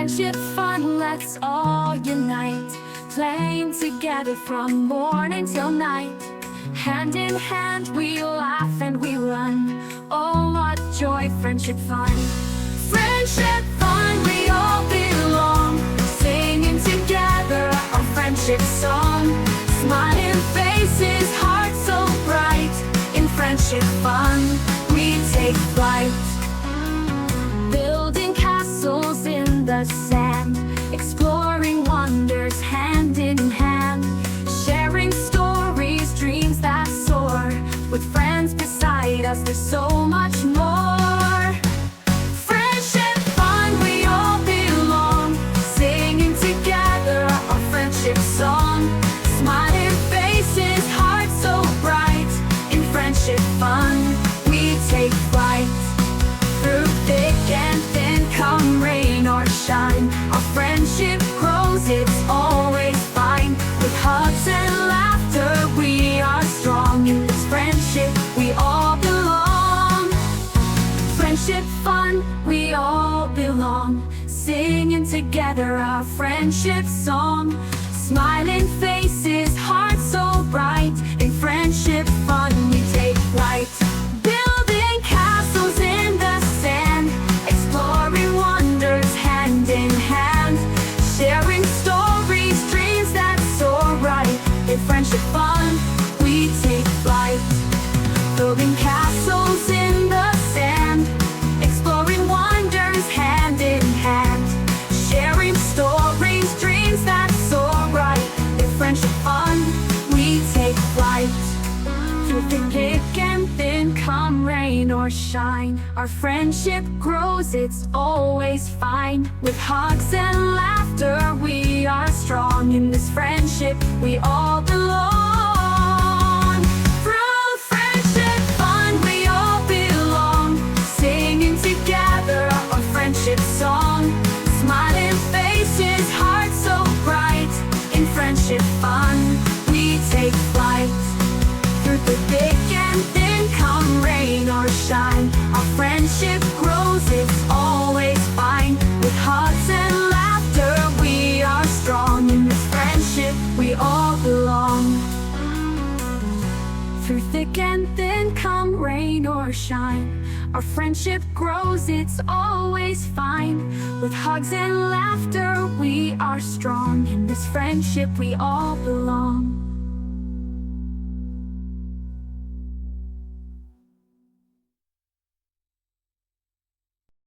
friendship fun, let's all unite. Playing together from morning till night. Hand in hand we laugh and we run. Oh, what joy, friendship fun. Friendship fun, we all belong. Singing together our friendship song. Smiling faces, hearts so bright. In friendship fun, we take flight. Building castles in the sand. Exploring wonders hand in hand. Sharing stories, dreams that soar. With friends beside us, there's so much more. Friendship fun, we all belong. Singing together our friendship song. Smiling faces, hearts so bright. In friendship fun, we take flight. Through thick and thin, come rain or shine, our friendship grows, it's always fine. With hugs and laughter we are strong. In this friendship we all belong. Friendship fun, we all belong. Singing together our friendship song. Smiling faces, hearts so bright. In friendship fun we take flight. Building castles in the sand. Exploring wonders hand in hand. Sharing stories, dreams that soar right. In friendship fun we take flight. Building castles in the sand. Exploring wonders hand in hand. Sharing stories, dreams that soar right. In friendship fun we take flight. Through the thick and thin, come rain or shine, our friendship grows, it's always fine. With hugs and laughter we are strong. In this friendship we all belong. Through friendship fun we all belong. Singing together our friendship song. Smiling faces, hearts so bright. In friendship fun we take flight. Through the thick and thin, come rain or shine, our friendship grows, it's always fine. With hugs and laughter we are strong. In this friendship we all belong. Through thick and thin, come rain or shine, our friendship grows, it's always fine. With hugs and laughter we are strong. In this friendship we all belong.